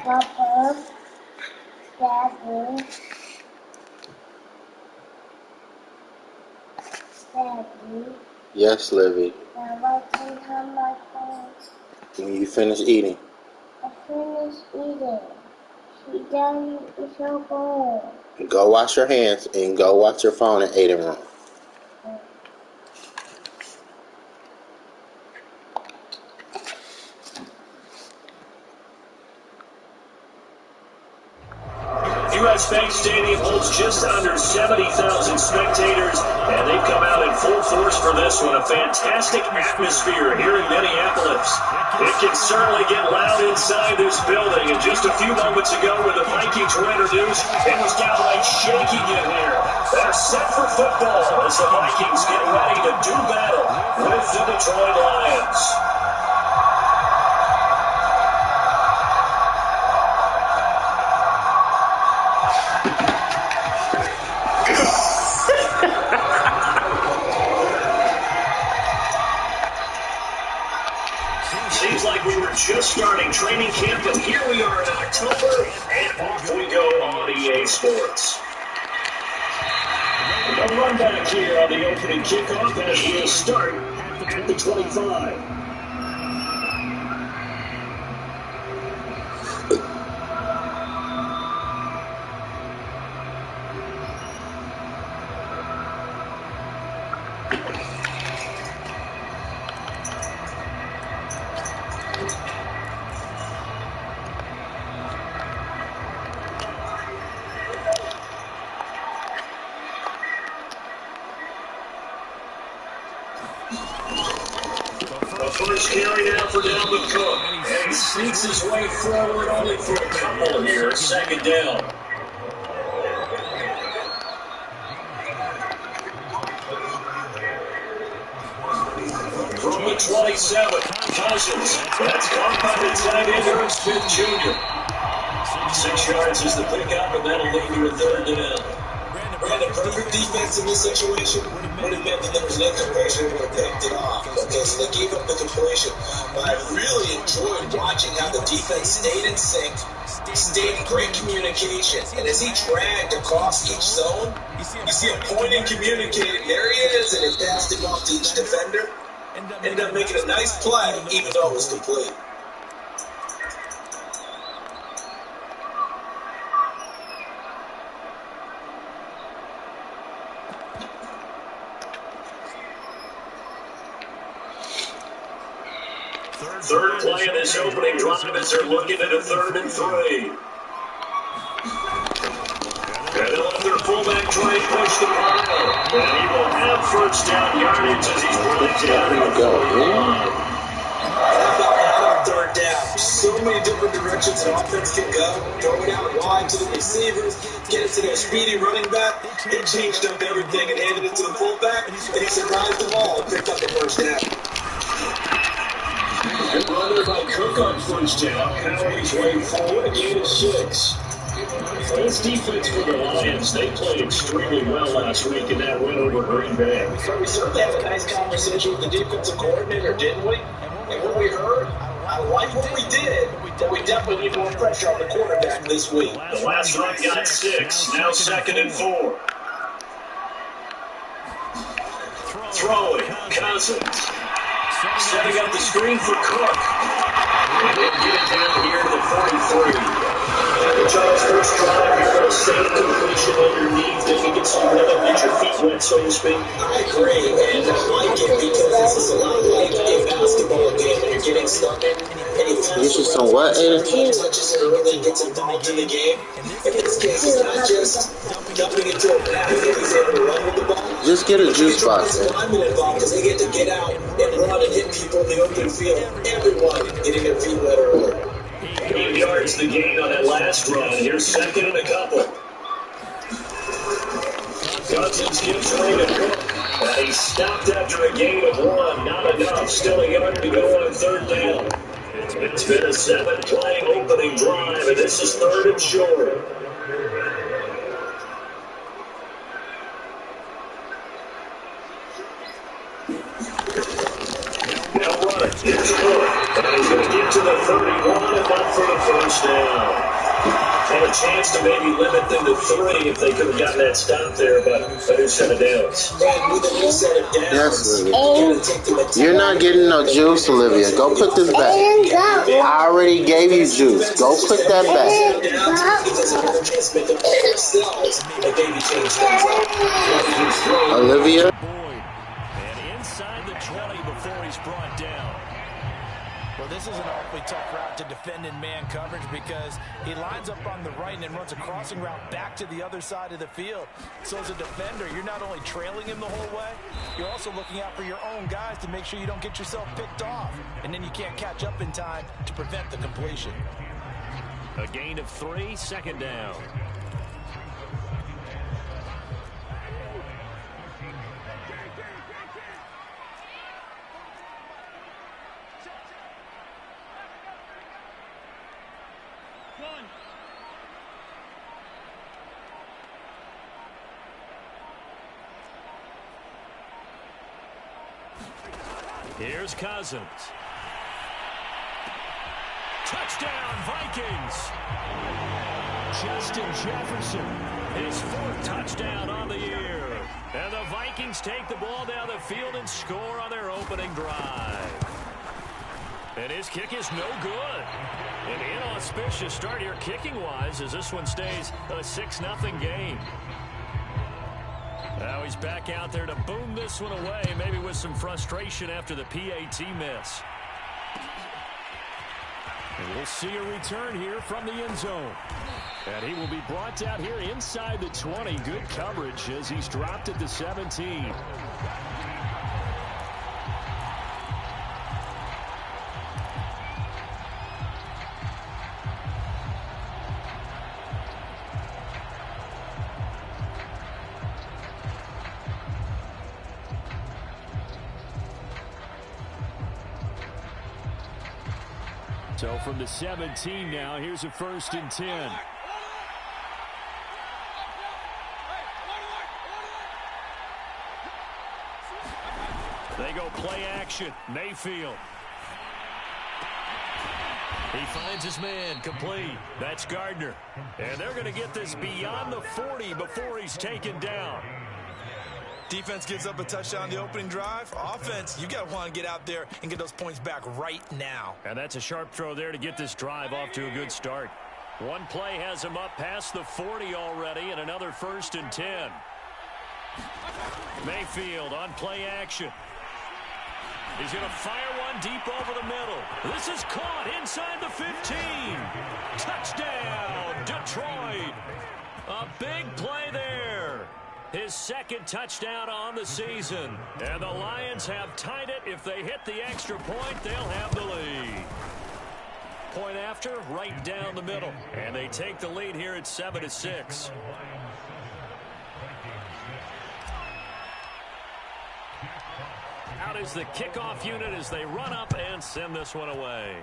Papa, Daddy, Daddy. Yes, Livy. Now I can have my phone. When you finish eating. I finished eating. She done is so good. Go wash your hands and go watch your phone in Aiden room. U.S. Bank Stadium holds just under 70,000 spectators, and they've come out in full force for this one. A fantastic atmosphere here in Minneapolis. It can certainly get loud inside this building. And just a few moments ago, when the Vikings were introduced, it was downright shaking in here. They're set for football as the Vikings get ready to do battle with the Detroit Lions. Seems like we were just starting training camp, but here we are in October, and off we go on EA Sports. A run back here on the opening kickoff as we'll start at the 25. First carry now for Dalvin Cook, and he sneaks his way forward only for a couple here, second down. From the 27, Cousins, that's caught by the tight end, Aaron Smith Jr. 6 yards is the pickup, and that'll lead to a third down. Brandon, perfect defense in this situation would have meant that there was an incompletion and would have picked it off. Okay, so they gave up the completion. But I really enjoyed watching how the defense stayed in sync, stayed in great communication. And as he dragged across each zone, you see him pointing, communicating. There he is, and it passed him off to each defender. Ended up making a nice play, even though it was complete. Third play of this opening drive as they're looking at a 3rd and 3. And they'll let their fullback try and push the pile. And he will have first down yardage as he's brought it down. How about third down? So many different directions an offense can go. Throw it out wide to the receivers, get it to their speedy running back. It changed up everything and handed it to the fullback, and he surprised them all and picked up the first down. Good run there by Cook on first down. Powering his way forward, a gain of 6. This defense for the Lions, they played extremely well last week in that win over Green Bay. So we certainly had a nice conversation with the defensive coordinator, didn't we? And what we heard, I like what we did, but we definitely need more pressure on the quarterback this week. The last run got 6, now 2nd and 4. Throwing, Cousins. Setting up the screen for Cook. And they get it down here to the 43. Charles, first drive, you're going to save completion underneath. If you get some rhythm, get your feet wet, so to speak. I agree, and I like it because this is a lot like a basketball game when you're getting started. And you Get you some what, Aiden? touches early, gets involved in the game. And in this case, it's not just jumping into a basket. He's able to run with the ball. Just get a juice box. Linemen involved because they get to get out and run and hit people in the open field. Everyone getting their feet wet early. 8 yards the gain on that last run. Here's 2nd and a couple. Cousins gives way to Cook. And he stopped after a gain of 1. Not enough. Still a yard to go on 3rd down. It's been a 7-play opening drive, and this is 3rd and short. Now running. It's good. And he's going to get to the 31 and up for the first down. And a chance to maybe limit them to 3 if they could have gotten that stop there, but a new set of downs. Yes, Olivia. You're not getting no juice, Olivia. Go put this back. I already gave you juice. Go put that back. Olivia. And inside the 20 before he's brought down. Well, this is an awfully tough route to defend in man coverage because he lines up on the right and then runs a crossing route back to the other side of the field. So as a defender, you're not only trailing him the whole way, you're also looking out for your own guys to make sure you don't get yourself picked off. And then you can't catch up in time to prevent the completion. A gain of 3, second down. Here's Cousins. Touchdown, Vikings. Justin Jefferson, his 4th touchdown on the year. And the Vikings take the ball down the field and score on their opening drive. And his kick is no good. An inauspicious start here kicking-wise as this one stays a 6-0 game. Now he's back out there to boom this one away, maybe with some frustration after the PAT miss. And we'll see a return here from the end zone. And he will be brought out here inside the 20. Good coverage as he's dropped at the 17. So from the 17 now, here's a 1st and 10. They go play action. Mayfield. He finds his man complete. That's Gardner. And they're going to get this beyond the 40 before he's taken down. Defense gives up a touchdown the opening drive. Offense, you got to want to get out there and get those points back right now. And that's a sharp throw there to get this drive off to a good start. One play has him up past the 40 already, and another 1st and 10. Mayfield on play action. He's going to fire one deep over the middle. This is caught inside the 15. Touchdown, Detroit. A big play there. His 2nd touchdown on the season. And the Lions have tied it. If they hit the extra point, they'll have the lead. Point after, right down the middle. And they take the lead here at 7-6. Out is the kickoff unit as they run up and send this one away.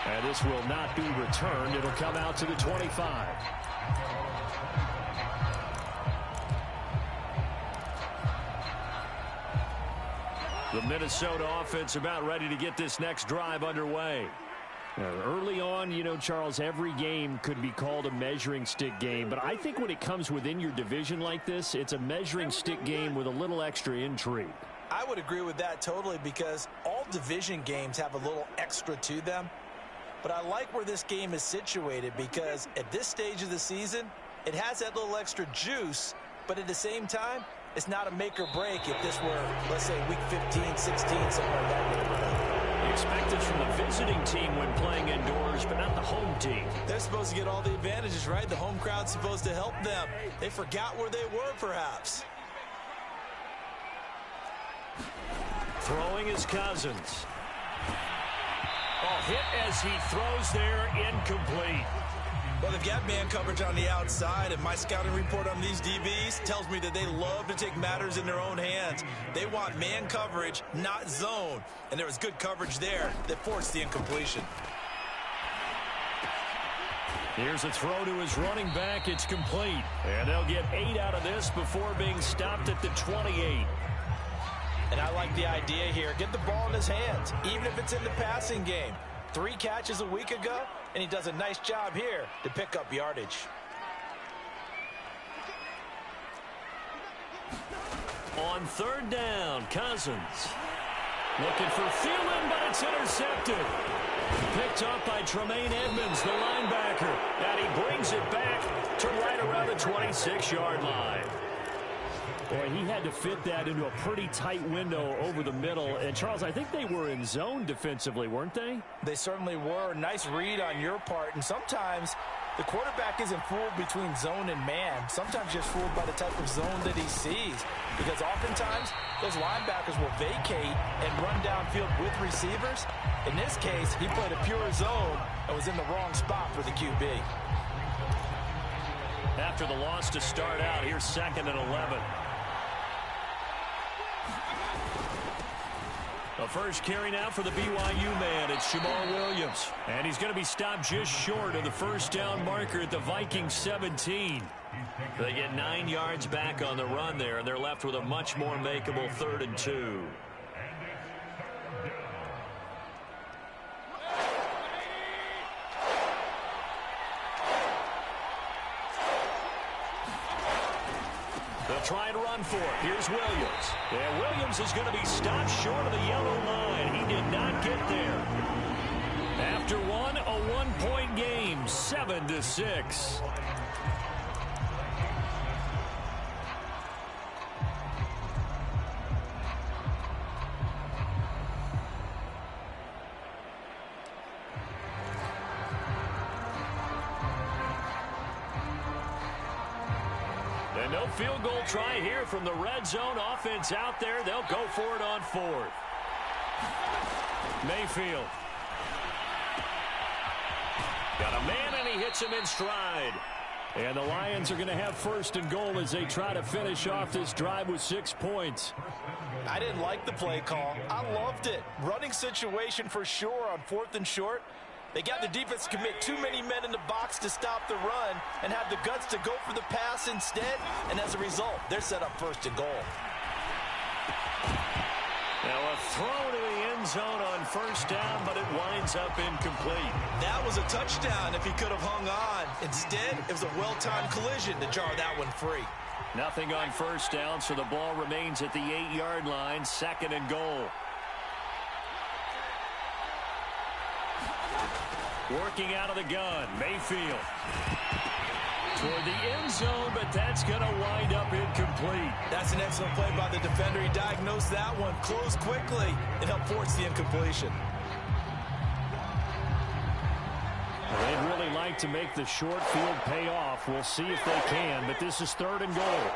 And this will not be returned. It'll come out to the 25. The Minnesota offense about ready to get this next drive underway. Early on, you know, Charles, every game could be called a measuring stick game. But I think when it comes within your division like this, it's a measuring stick game with a little extra intrigue. I would agree with that totally because all division games have a little extra to them. But I like where this game is situated because at this stage of the season, it has that little extra juice, but at the same time, it's not a make or break if this were, let's say, week 15, 16, something like that. You expect this from the visiting team when playing indoors, but not the home team. They're supposed to get all the advantages, right? The home crowd's supposed to help them. They forgot where they were, perhaps. Throwing is Cousins. Hit as he throws there, incomplete. Well, they've got man coverage on the outside, and my scouting report on these DBs tells me that they love to take matters in their own hands. They want man coverage, not zone. And there was good coverage there that forced the incompletion. Here's a throw to his running back. It's complete. And they'll get 8 out of this before being stopped at the 28. And I like the idea here. Get the ball in his hands, even if it's in the passing game. 3 catches a week ago, and he does a nice job here to pick up yardage. On 3rd down, Cousins. Looking for Thielen, but it's intercepted. Picked up by Tremaine Edmonds, the linebacker. And he brings it back to right around the 26-yard line. Boy, he had to fit that into a pretty tight window over the middle. And, Charles, I think they were in zone defensively, weren't they? They certainly were. Nice read on your part. And sometimes the quarterback isn't fooled between zone and man. Sometimes just fooled by the type of zone that he sees. Because oftentimes, those linebackers will vacate and run downfield with receivers. In this case, he played a pure zone and was in the wrong spot for the QB. After the loss to start out, here's 2nd and 11. The first carry now for the BYU man. It's Jamal Williams. And he's going to be stopped just short of the first down marker at the Vikings 17. They get 9 yards back on the run there, and they're left with a much more makeable 3rd and 2. They'll try and run for it. Here's Williams. And Williams is going to be stopped short of the yellow line. He did not get there. After one, a 1-point game, 7-6. And no field goal try here from the red zone. Offense out there. They'll go for it on 4th. Mayfield. Got a man, and he hits him in stride. And the Lions are going to have 1st and goal as they try to finish off this drive with 6 points. I didn't like the play call. I loved it. Running situation for sure on 4th and short. They got the defense to commit too many men in the box to stop the run and have the guts to go for the pass instead. And as a result, they're set up 1st and goal. Now a throw to the end zone on 1st down, but it winds up incomplete. That was a touchdown if he could have hung on. Instead, it was a well-timed collision to jar that one free. Nothing on 1st down, so the ball remains at the 8-yard line, 2nd and goal. Working out of the gun, Mayfield. Toward the end zone, but that's going to wind up incomplete. That's an excellent play by the defender. He diagnosed that one, closed quickly, and helped force the incompletion. Well, they'd really like to make the short field pay off. We'll see if they can, but this is 3rd and goal.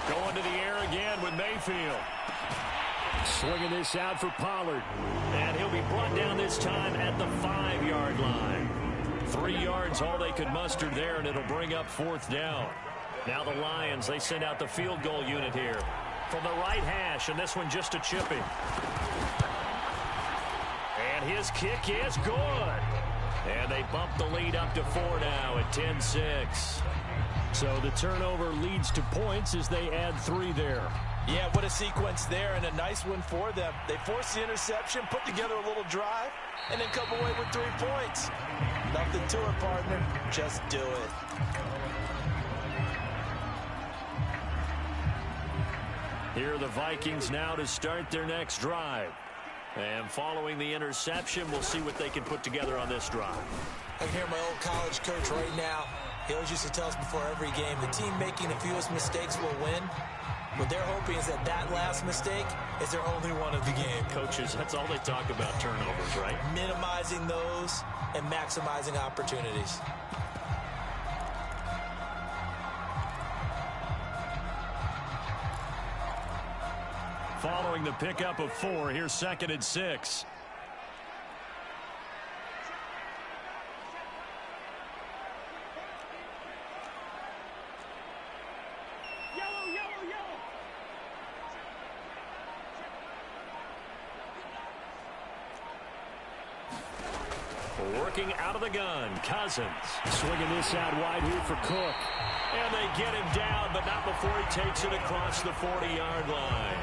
Going to the air again with Mayfield. Swinging this out for Pollard. And he'll be brought down this time at the 5-yard line. 3 yards all they could muster there, and it'll bring up 4th down. Now the Lions, they send out the field goal unit here. From the right hash, and this one just a chipping. And his kick is good. And they bump the lead up to 4 now at 10-6. So the turnover leads to points as they add 3 there. Yeah, what a sequence there, and a nice one for them. They force the interception, put together a little drive, and then come away with 3 points. Nothing to it, partner. Just do it. Here are the Vikings now to start their next drive. And following the interception, we'll see what they can put together on this drive. I can hear my old college coach right now. He always used to tell us before every game, the team making the fewest mistakes will win. What they're hoping is that that last mistake is their only one of the game. Coaches, that's all they talk about, turnovers, right? Minimizing those and maximizing opportunities. Following the pickup of 4, here's 2nd and 6. Working out of the gun, Cousins. Swinging this out wide here for Cook. And they get him down, but not before he takes it across the 40-yard line.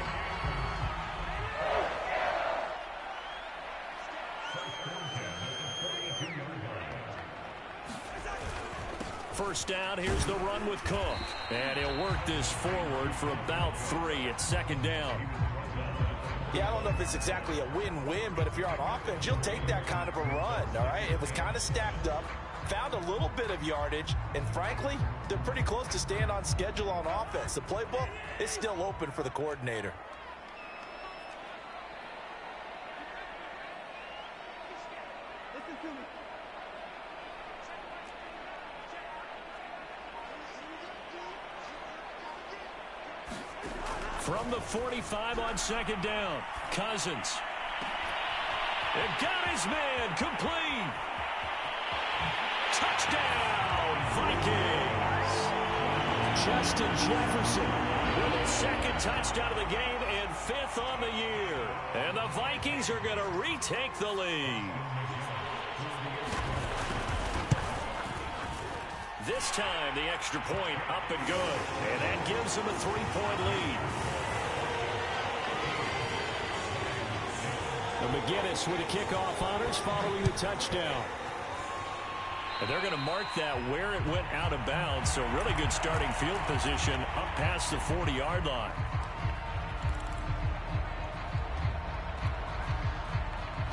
First down, here's the run with Cook. And he'll work this forward for about 3 at second down. Yeah, I don't know if it's exactly a win-win, but if you're on offense, you'll take that kind of a run, all right? It was kind of stacked up, found a little bit of yardage, and frankly, they're pretty close to staying on schedule on offense. The playbook is still open for the coordinator. From the 45 on second down, Cousins. It got his man complete. Touchdown, Vikings. Justin Jefferson with his second touchdown of the game and 5th on the year. And the Vikings are going to retake the lead. This time, the extra point up and good. And that gives them a 3-point lead. And McGinnis with the kickoff honors following the touchdown. And they're going to mark that where it went out of bounds. So really good starting field position up past the 40-yard line.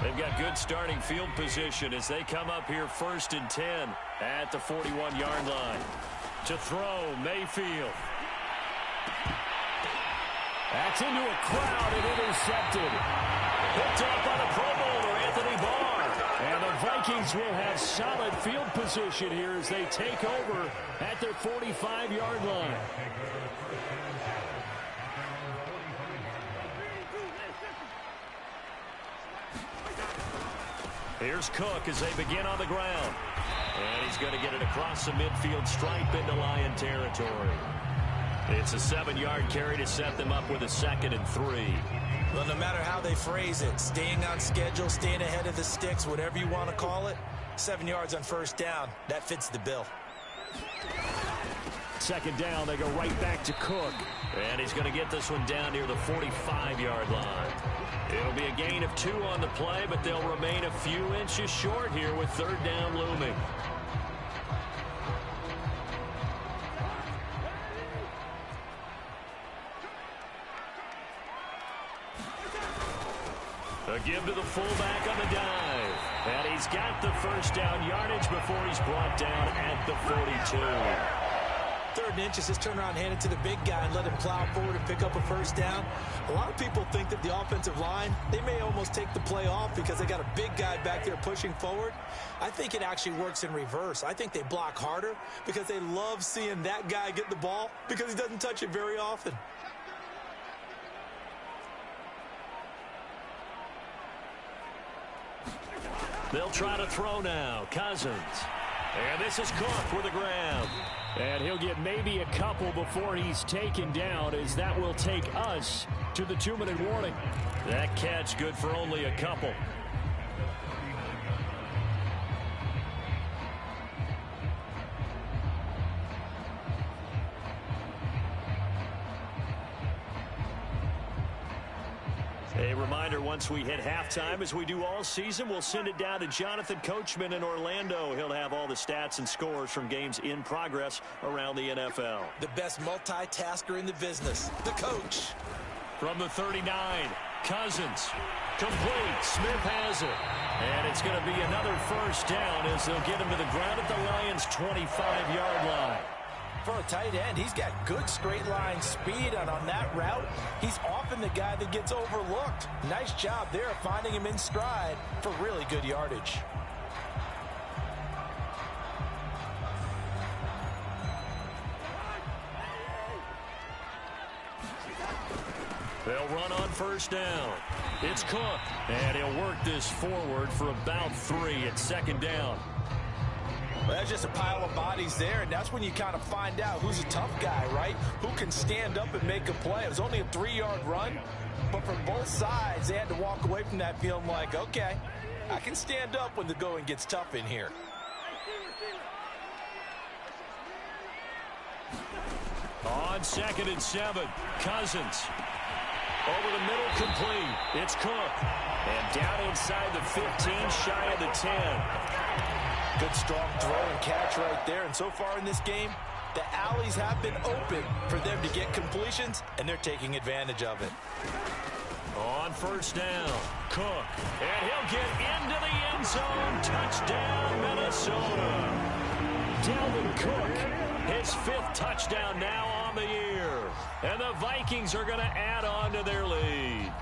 They've got good starting field position as they come up here 1st and 10 at the 41-yard line. To throw, Mayfield. That's into a crowd and intercepted. Picked up by the Pro Bowler, Anthony Barr. And the Vikings will have solid field position here as they take over at their 45-yard line. Here's Cook as they begin on the ground. And he's going to get it across the midfield stripe into Lion territory. It's a 7-yard carry to set them up with a 2nd and 3. Well, no matter how they phrase it, staying on schedule, staying ahead of the sticks, whatever you want to call it, 7 yards on first down, that fits the bill. Second down, they go right back to Cook. And he's going to get this one down near the 45-yard line. It'll be a gain of 2 on the play, but they'll remain a few inches short here with 3rd down looming. A give to the fullback on the dive. And he's got the first down yardage before he's brought down at the 42. 3rd and inches, just turn around, hand it to the big guy and let him plow forward and pick up a first down. A lot of people think that the offensive line, they may almost take the play off because they got a big guy back there pushing forward. I think it actually works in reverse. I think they block harder because they love seeing that guy get the ball because he doesn't touch it very often. They'll try to throw now. Cousins. And this is Cook with a grab. And he'll get maybe a couple before he's taken down, as that will take us to the 2-minute warning. That catch good for only a couple. A reminder, once we hit halftime, as we do all season, we'll send it down to Jonathan Coachman in Orlando. He'll have all the stats and scores from games in progress around the NFL. The best multitasker in the business, the coach. From the 39, Cousins. Complete. Smith has it. And it's going to be another first down as they'll get him to the ground at the Lions' 25-yard line. For a tight end, he's got good straight line speed, and on that route, he's often the guy that gets overlooked. Nice job there of finding him in stride for really good yardage. They'll run on first down. It's Cook, and he'll work this forward for about 3 at second down. Well, that's just a pile of bodies there, and that's when you kind of find out who's a tough guy, right? Who can stand up and make a play. It was only a 3-yard run, but for both sides, they had to walk away from that feeling like, okay, I can stand up when the going gets tough in here. On 2nd and 7, Cousins. Over the middle, complete. It's Cook. And down inside the 15, shy of the 10. Good strong throw and catch right there. And so far in this game, the alleys have been open for them to get completions, and they're taking advantage of it. On 1st down, Cook. And he'll get into the end zone. Touchdown, Minnesota. Dalvin Cook, his 5th touchdown now on the year. And the Vikings are going to add on to their lead.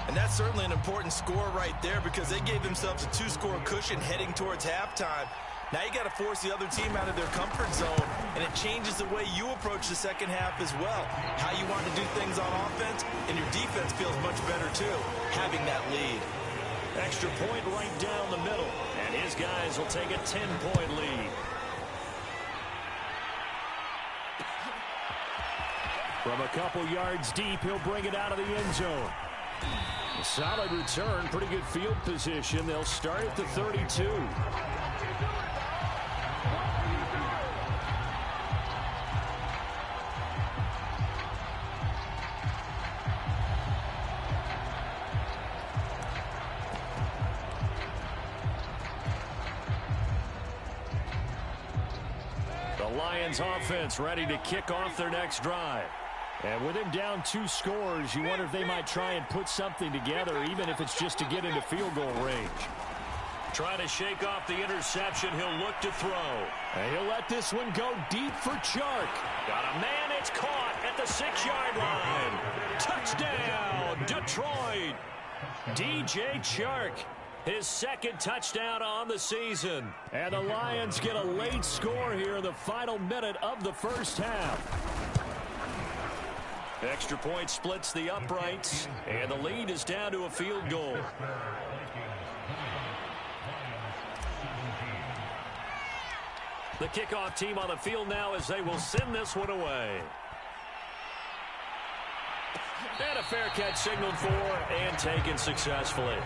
And that's certainly an important score right there because they gave themselves a 2-score cushion heading towards halftime. Now you got to force the other team out of their comfort zone, and it changes the way you approach the second half as well. How you want to do things on offense, and your defense feels much better too, having that lead. Extra point right down the middle, and his guys will take a 10-point lead. From a couple yards deep, he'll bring it out of the end zone. A solid return, pretty good field position. They'll start at the 32. The Lions offense ready to kick off their next drive. And with him down 2 scores, you wonder if they might try and put something together, even if it's just to get into field goal range. Trying to shake off the interception, he'll look to throw. And he'll let this one go deep for Chark. Got a man, it's caught at the 6-yard line. Touchdown, Detroit. DJ Chark, his 2nd touchdown on the season. And the Lions get a late score here in the final minute of the first half. Extra point splits the uprights, and the lead is down to a field goal. The kickoff team on the field now as they will send this one away. And a fair catch signaled for and taken successfully.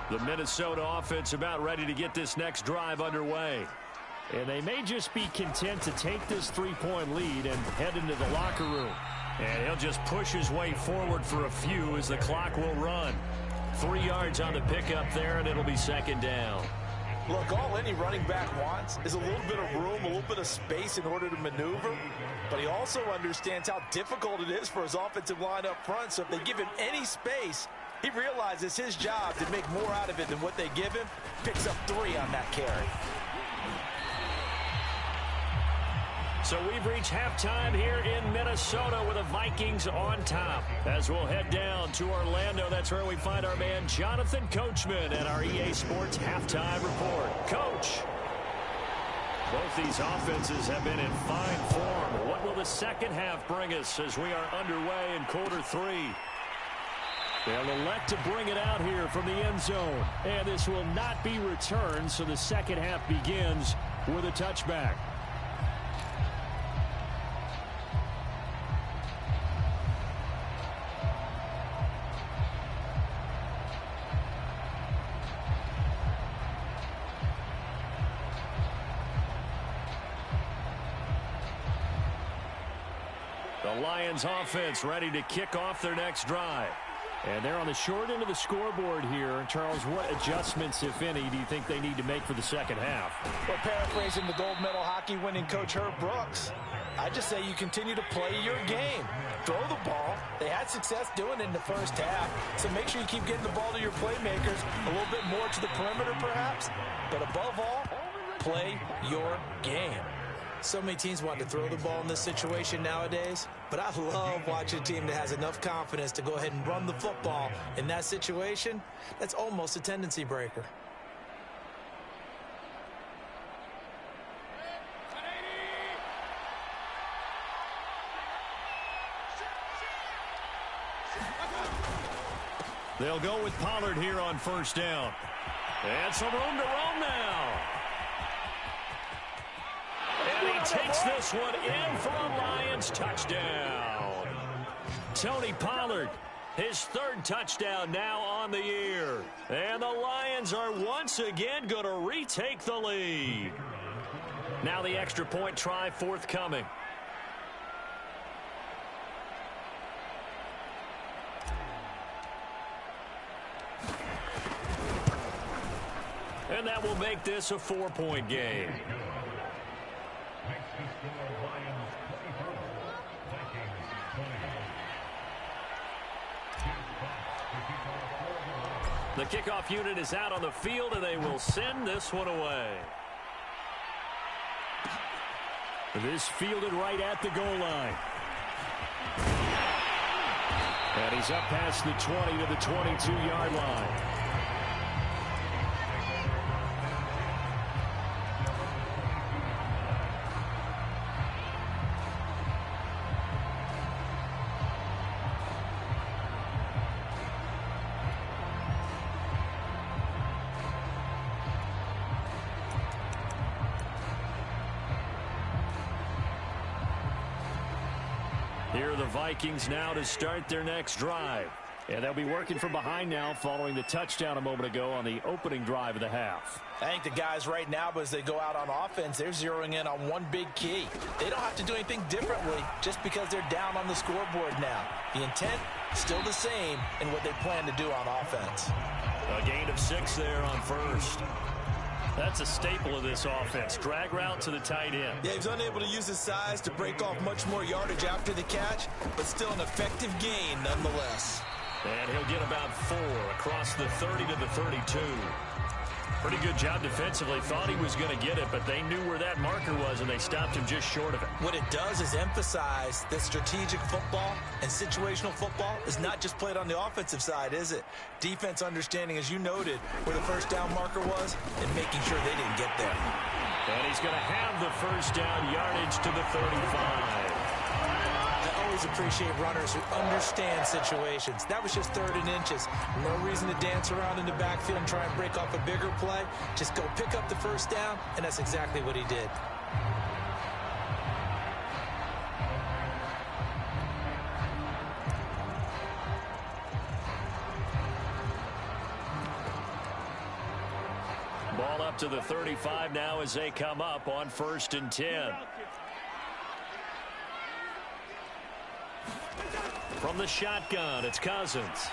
The Minnesota offense about ready to get this next drive underway. And they may just be content to take this 3-point lead and head into the locker room. And he'll just push his way forward for a few as the clock will run. 3 yards on the pickup there, and it'll be 2nd down. Look, all any running back wants is a little bit of room, a little bit of space in order to maneuver. But he also understands how difficult it is for his offensive line up front. So if they give him any space, he realizes his job to make more out of it than what they give him. Picks up 3 on that carry. So we've reached halftime here in Minnesota with the Vikings on top. As we'll head down to Orlando, that's where we find our man Jonathan Coachman at our EA Sports Halftime Report. Coach, both these offenses have been in fine form. What will the second half bring us as we are underway in quarter 3? They'll elect to bring it out here from the end zone. And this will not be returned, so the second half begins with a touchback. The Lions offense ready to kick off their next drive. And they're on the short end of the scoreboard here. Charles, what adjustments, if any, do you think they need to make for the second half? Well, paraphrasing the gold medal hockey winning coach Herb Brooks, I just say you continue to play your game. Throw the ball. They had success doing it in the first half. So make sure you keep getting the ball to your playmakers, a little bit more to the perimeter perhaps. But above all, play your game. So many teams want to throw the ball in this situation nowadays, but I love watching a team that has enough confidence to go ahead and run the football in that situation. That's almost a tendency breaker. They'll go with Pollard here on first down. And some room to roam now. And he takes this one in for a Lions touchdown. Tony Pollard, his third touchdown now on the year. And the Lions are once again going to retake the lead. Now the extra point try forthcoming. And that will make this a 4-point game. The kickoff unit is out on the field, and they will send this one away. This fielded right at the goal line. And he's up past the 20 to the 22-yard line. Here are the Vikings now to start their next drive. And they'll be working from behind now following the touchdown a moment ago on the opening drive of the half. I think the guys right now, as they go out on offense, they're zeroing in on one big key. They don't have to do anything differently just because they're down on the scoreboard now. The intent still the same in what they plan to do on offense. A gain of 6 there on first. That's a staple of this offense. Drag route to the tight end. Yeah, he's unable to use his size to break off much more yardage after the catch, but still an effective gain nonetheless. And he'll get about 4 across the 30 to the 32. Pretty good job defensively. Thought he was going to get it, but they knew where that marker was, and they stopped him just short of it. What it does is emphasize that strategic football and situational football is not just played on the offensive side, is it? Defense understanding, as you noted, where the first down marker was and making sure they didn't get there. And he's going to have the first down yardage to the 35. I always appreciate runners who understand situations. That was just 3rd and inches. No reason to dance around in the backfield and try and break off a bigger play. Just go pick up the first down, and that's exactly what he did. Ball up to the 35 now as they come up on 1st and 10. From the shotgun, it's Cousins.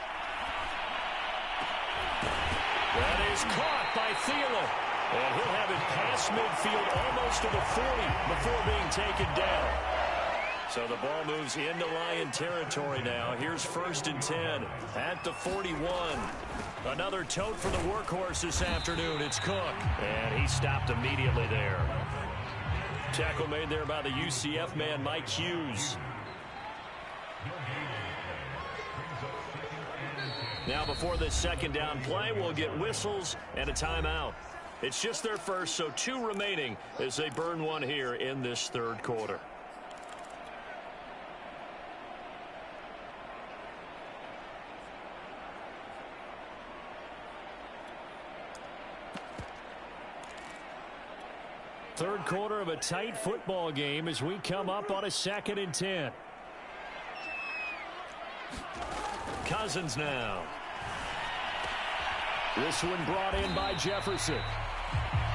That is caught by Thielen. And he'll have it past midfield almost to the 40 before being taken down. So the ball moves into Lion territory now. Here's 1st and 10 at the 41. Another tote for the workhorse this afternoon. It's Cook. And he stopped immediately there. Tackle made there by the UCF man, Mike Hughes. Now before this second down play, we'll get whistles and a timeout. It's just their first, so 2 remaining as they burn one here in this 3rd quarter. Third quarter of a tight football game as we come up on a 2nd and 10. Cousins now. This one brought in by Jefferson.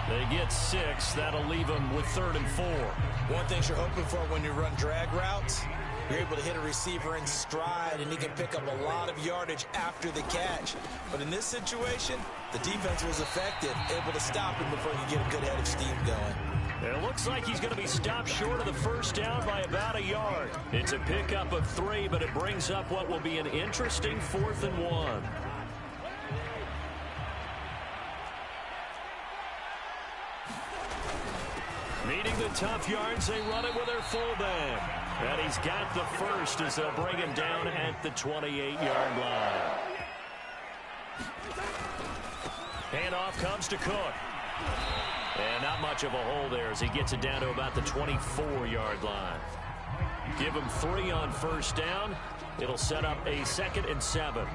They get 6. That'll leave them with 3rd and 4. One thing you're hoping for when you run drag routes, you're able to hit a receiver in stride, and he can pick up a lot of yardage after the catch. But in this situation, the defense was effective, able to stop him before you get a good head of steam going. It looks like he's going to be stopped short of the first down by about a yard. It's a pickup of 3, but it brings up what will be an interesting 4th and 1. Needing the tough yards, they run it with their fullback. And he's got the first as they'll bring him down at the 28-yard line. Handoff comes to Cook. And not much of a hole there as he gets it down to about the 24-yard line. Give him 3 on first down. It'll set up a 2nd and 7.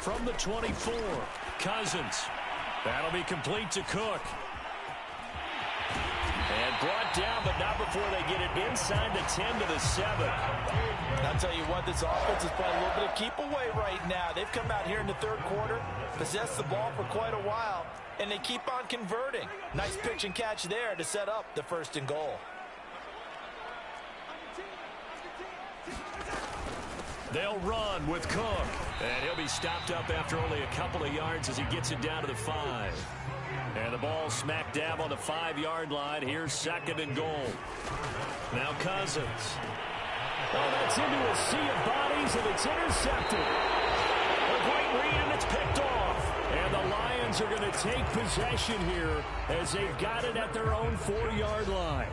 From the 24, Cousins. That'll be complete to Cook. And brought down, but not before they get it inside the 10 to the 7. I'll tell you what, this offense is playing a little bit of keep away right now. They've come out here in the third quarter, possessed the ball for quite a while, and they keep on converting. Nice pitch and catch there to set up the 1st and goal. They'll run with Cook. And he'll be stopped up after only a couple of yards as he gets it down to the 5. And the ball smack dab on the 5-yard line. Here's 2nd and goal. Now Cousins. Oh, that's into a sea of bodies, and it's intercepted. A great read, and it's picked off. And the Lions are going to take possession here as they've got it at their own 4-yard line.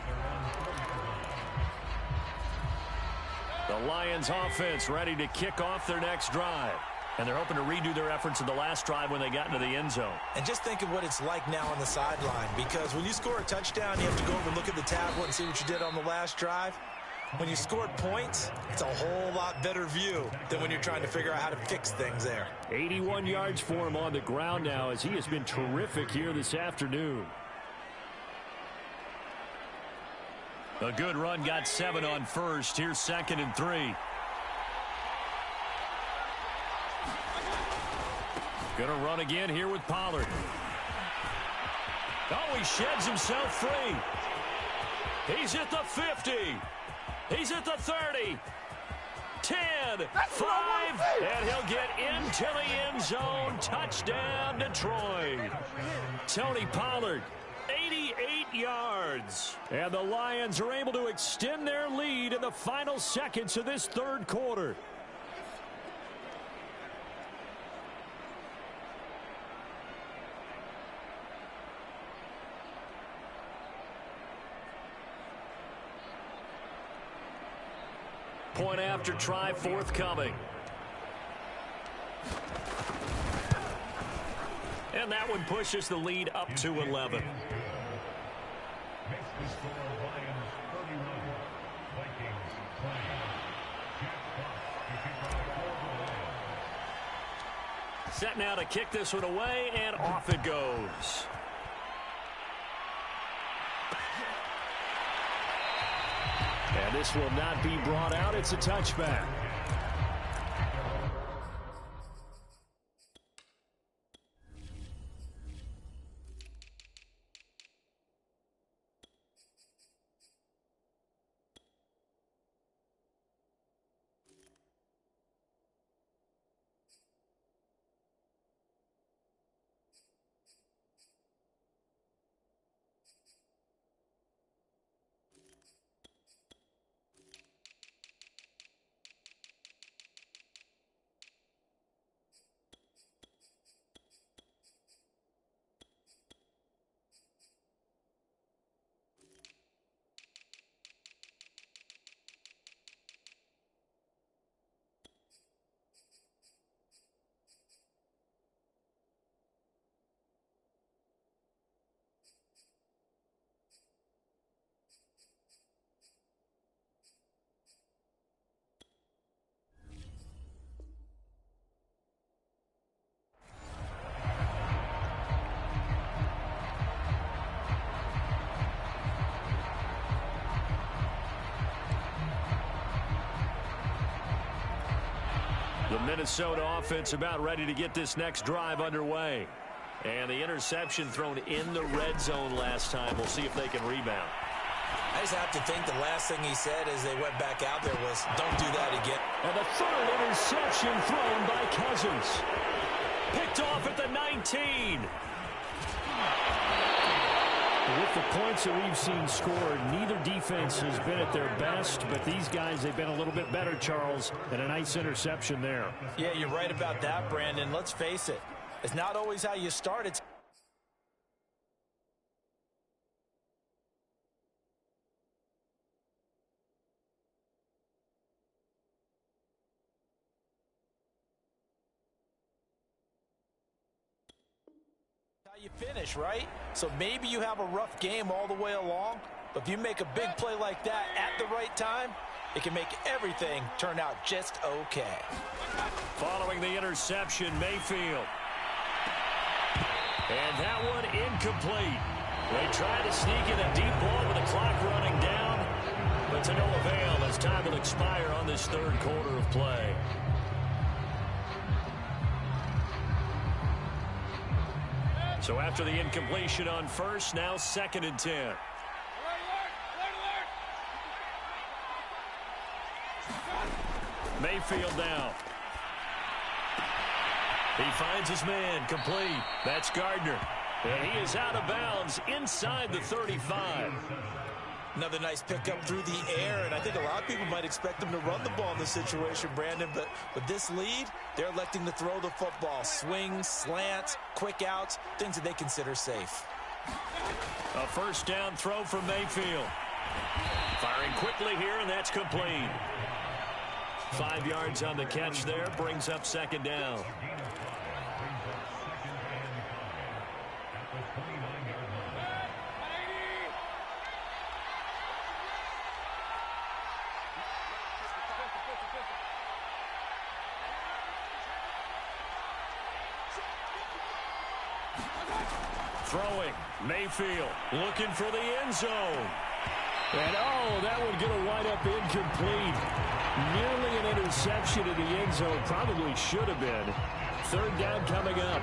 The Lions offense ready to kick off their next drive. And they're hoping to redo their efforts in the last drive when they got into the end zone. And just think of what it's like now on the sideline, because when you score a touchdown, you have to go over and look at the tablet and see what you did on the last drive. When you scored points, it's a whole lot better view than when you're trying to figure out how to fix things there. 81 yards for him on the ground now as he has been terrific here this afternoon. A good run, got 7 on first. Here's 2nd and 3. Gonna run again here with Pollard. Oh, he sheds himself free. He's at the 50. He's at the 30. 10, 5, and he'll get into the end zone. Touchdown, Detroit. Tony Pollard, 88 yards. And the Lions are able to extend their lead in the final seconds of this third quarter. Point after try forthcoming. And that one pushes the lead up to 11. Set now to kick this one away, and off it goes. And this will not be brought out. It's a touchback. The Minnesota offense about ready to get this next drive underway. And the interception thrown in the red zone last time. We'll see if they can rebound. I just have to think the last thing he said as they went back out there was, don't do that again. And the third interception thrown by Cousins. Picked off at the 19. With the points that we've seen scored, neither defense has been at their best, but these guys, they've been a little bit better, Charles, and a nice interception there. Yeah, you're right about that, Brandon. Let's face it. It's not always how you start. It's how you finish, right? So maybe you have a rough game all the way along, but if you make a big play like that at the right time, it can make everything turn out just okay. Following the interception, Mayfield. And that one incomplete. They try to sneak in a deep ball with the clock running down, but to no avail as time will expire on this third quarter of play. So after the incompletion on first, now 2nd and 10. Mayfield now. He finds his man, complete. That's Gardner. And he is out of bounds inside the 35. Another nice pickup through the air, and I think a lot of people might expect them to run the ball in this situation, Brandon, but with this lead, they're electing to throw the football. Swings, slants, quick outs, things that they consider safe. A first down throw from Mayfield. Firing quickly here, and that's complete. 5 yards on the catch there, brings up 2nd down. Throwing, Mayfield looking for the end zone. And, oh, that would get a wind up incomplete. Nearly an interception in the end zone. Probably should have been. 3rd down coming up.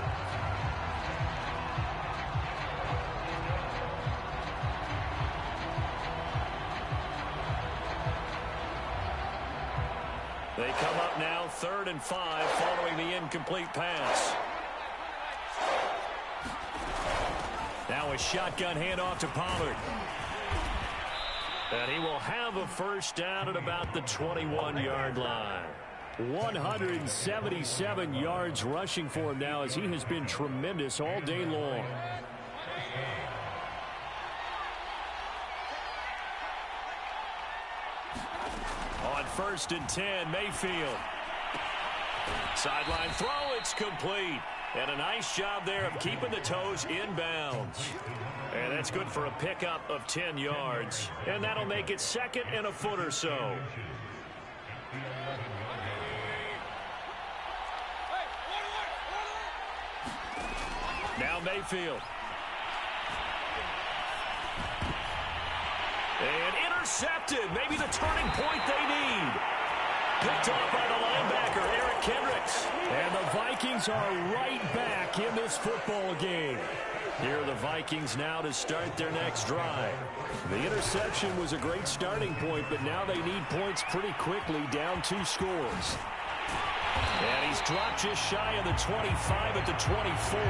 They come up now 3rd and 5 following the incomplete pass. Now a shotgun handoff to Pollard. And he will have a first down at about the 21-yard line. 177 yards rushing for him now as he has been tremendous all day long. On 1st and 10, Mayfield. Sideline throw, it's complete. And a nice job there of keeping the toes inbounds. And that's good for a pickup of 10 yards. And that'll make it 2nd and a foot or so. Now Mayfield. And intercepted. Maybe the turning point they need. Picked off by the linebacker, Eric Kendricks. And the Vikings are right back in this football game. Here are the Vikings now to start their next drive. The interception was a great starting point, but now they need points pretty quickly, down 2 scores. And he's dropped just shy of the 25 at the 24.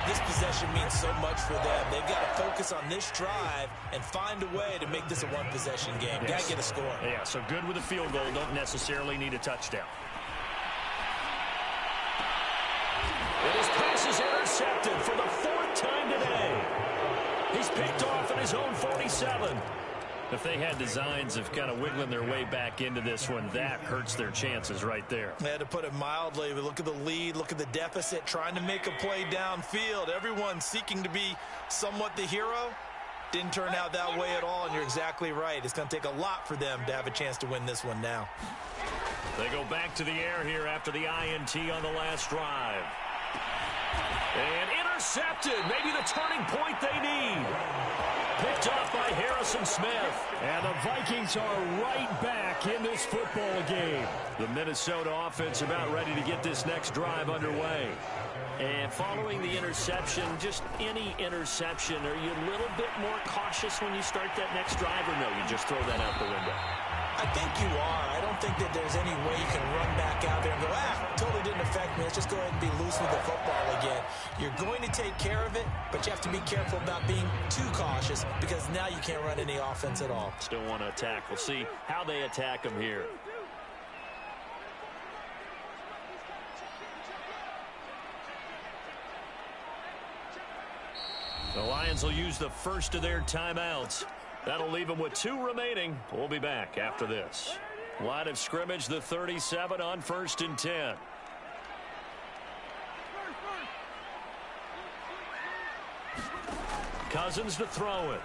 This possession means so much for them. They've got to focus on this drive and find a way to make this a one-possession game. Yes. Got to get a score. Yeah, so good with a field goal. Don't necessarily need a touchdown. And his pass is intercepted for the 4th time today. He's picked off at his own 47. If they had designs of kind of wiggling their way back into this one, that hurts their chances right there. Yeah, to put it mildly, we look at the lead, look at the deficit, trying to make a play downfield. Everyone seeking to be somewhat the hero. Didn't turn out that way at all, and you're exactly right. It's going to take a lot for them to have a chance to win this one now. They go back to the air here after the INT on the last drive. And intercepted. Maybe the turning point they need. Picked off by Harrison Smith. And the Vikings are right back in this football game. The Minnesota offense about ready to get this next drive underway. And following the interception, just any interception, are you a little bit more cautious when you start that next drive, or no, you just throw that out the window? I think you are. I don't think that there's any way you can run back out there and go, totally didn't affect me. Let's just go ahead and be loose with the football again. You're going to take care of it, but you have to be careful about being too cautious because now you can't run any offense at all. Still want to attack. We'll see how they attack him here. The Lions will use the first of their timeouts. That'll leave them with 2 remaining. We'll be back after this. Line of scrimmage, the 37 on 1st and 10. Cousins to throw it.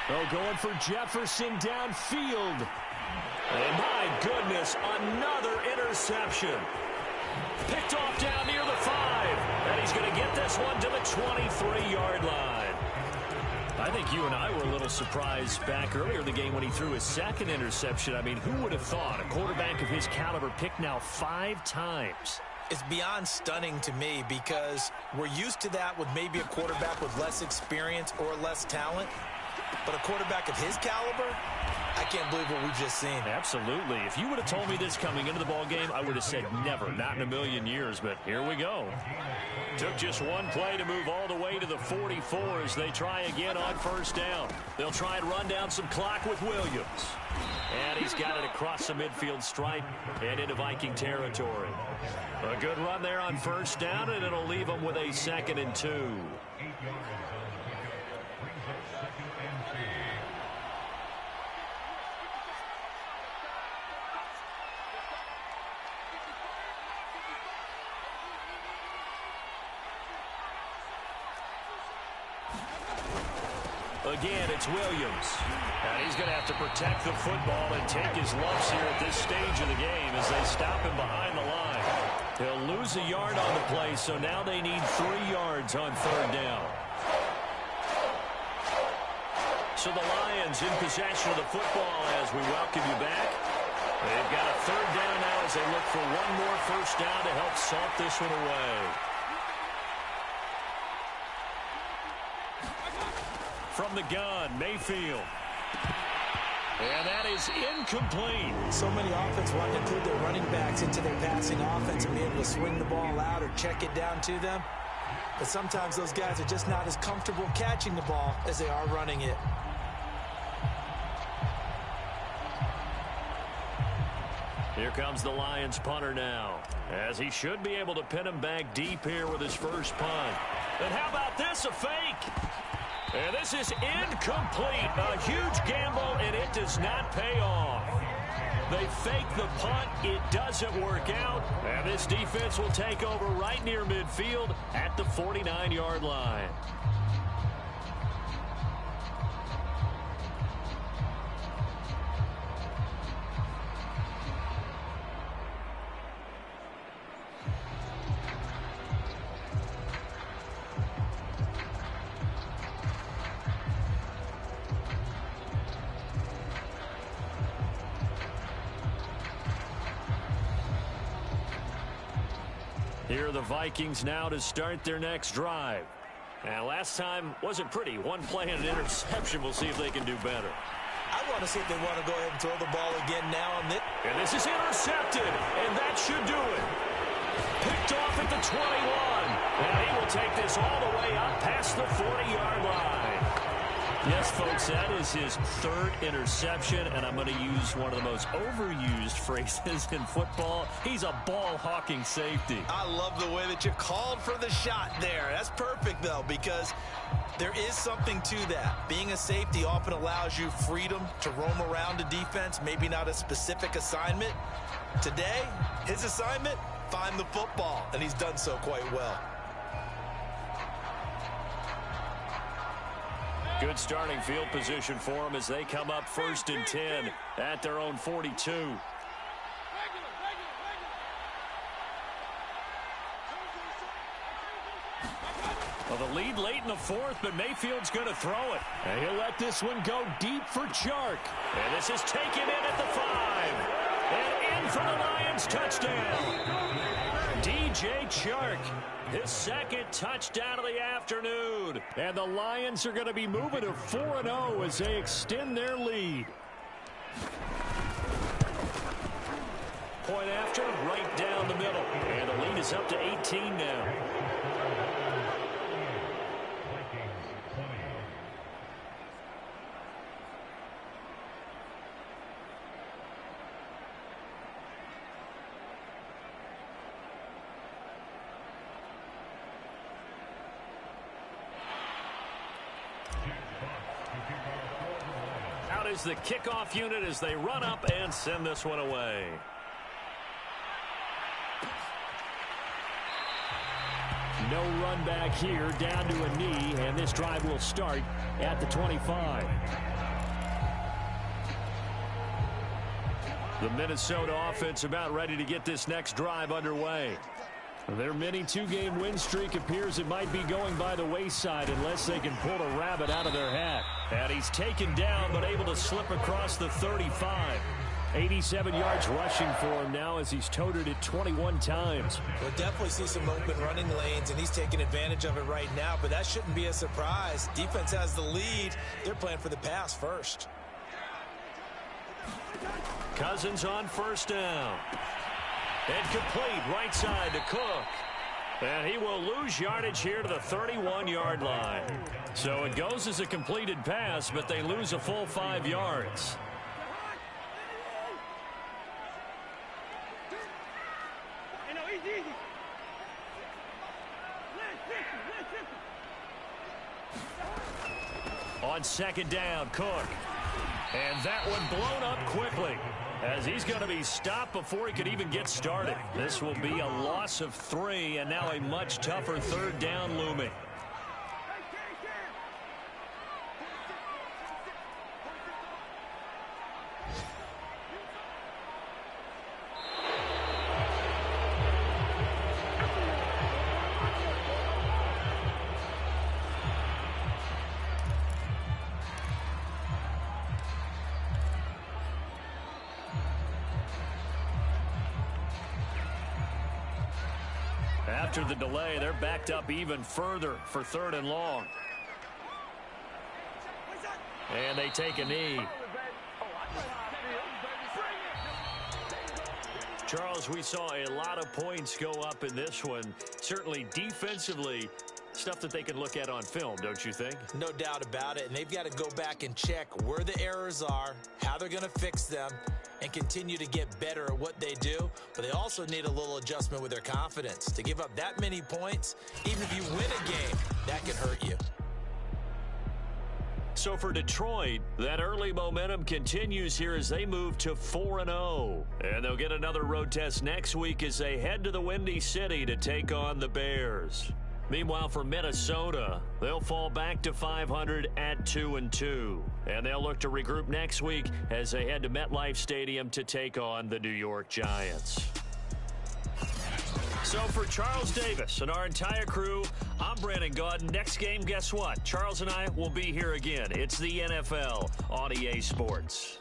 Oh, going for Jefferson downfield. And my goodness, another interception. Picked off down near the 5. And he's going to get this one to the 23-yard line. I think you and I were a little surprised back earlier in the game when he threw his 2nd interception. I mean, who would have thought a quarterback of his caliber picked now 5 times? It's beyond stunning to me because we're used to that with maybe a quarterback with less experience or less talent. But a quarterback of his caliber, I can't believe what we've just seen. Absolutely. If you would have told me this coming into the ball game, I would have said never, not in a million years. But here we go. Took just one play to move all the way to the 44 as they try again on 1st down. They'll try and run down some clock with Williams. And he's got it across the midfield stripe and into Viking territory. A good run there on 1st down, and it'll leave them with a 2nd and 2. Again, it's Williams. And he's going to have to protect the football and take his lumps here at this stage of the game as they stop him behind the line. He'll lose a yard on the play, so now they need 3 yards on 3rd down. So the Lions in possession of the football as we welcome you back. They've got a 3rd down now as they look for one more 1st down to help salt this one away. From the gun, Mayfield. And that is incomplete. So many offenses want to include their running backs into their passing offense and be able to swing the ball out or check it down to them. But sometimes those guys are just not as comfortable catching the ball as they are running it. Here comes the Lions punter now, as he should be able to pin him back deep here with his first punt. And how about this, a fake? And this is incomplete. A huge gamble, and it does not pay off. They fake the punt. It doesn't work out. And this defense will take over right near midfield at the 49-yard line. Here are the Vikings now to start their next drive. And last time wasn't pretty. One play and an interception. We'll see if they can do better. I want to see if they want to go ahead and throw the ball again now. And this is intercepted, and that should do it. Picked off at the 21. And he will take this all the way up past the 40-yard line. Yes, folks, that is his 3rd interception, and I'm going to use one of the most overused phrases in football. He's a ball-hawking safety. I love the way that you called for the shot there. That's perfect, though, because there is something to that. Being a safety often allows you freedom to roam around a defense, maybe not a specific assignment. Today, his assignment, find the football, and he's done so quite well. Good starting field position for them as they come up 1st and 10 at their own 42. Well, the lead late in the 4th, but Mayfield's going to throw it. And he'll let this one go deep for Chark. And this is taken in at the 5. And in for the Lions touchdown. DJ Chark, his 2nd touchdown of the afternoon. And the Lions are going to be moving to 4-0 as they extend their lead. Point after, right down the middle. And the lead is up to 18 now. out is the kickoff unit as they run up and send this one away. No run back here, down to a knee, and this drive will start at the 25. The Minnesota offense about ready to get this next drive underway. Their mini two-game win streak appears it might be going by the wayside unless they can pull a rabbit out of their hat. And he's taken down but able to slip across the 35. 87 yards rushing for him now as he's toted it 21 times. We'll definitely see some open running lanes, and he's taking advantage of it right now, but that shouldn't be a surprise. Defense has the lead. They're playing for the pass first. Cousins on first down. And complete right side to Cook. And he will lose yardage here to the 31-yard line. So it goes as a completed pass, but they lose a full 5 yards. On second down, Cook. And that one blown up quickly as he's going to be stopped before he could even get started. This will be a loss of 3 and now a much tougher third down looming. After the delay, they're backed up even further for 3rd and long. And they take a knee. Charles, we saw a lot of points go up in this one. Certainly defensively, stuff that they can look at on film, don't you think? No doubt about it. And they've got to go back and check where the errors are, how they're going to fix them, and continue to get better at what they do. But they also need a little adjustment with their confidence. To give up that many points, even if you win a game, that can hurt you. So for Detroit, that early momentum continues here as they move to 4-0. And they'll get another road test next week as they head to the Windy City to take on the Bears. Meanwhile, for Minnesota, they'll fall back to 500 at 2-2. And they'll look to regroup next week as they head to MetLife Stadium to take on the New York Giants. So for Charles Davis and our entire crew, I'm Brandon Gaudin. Next game, guess what? Charles and I will be here again. It's the NFL on EA Sports.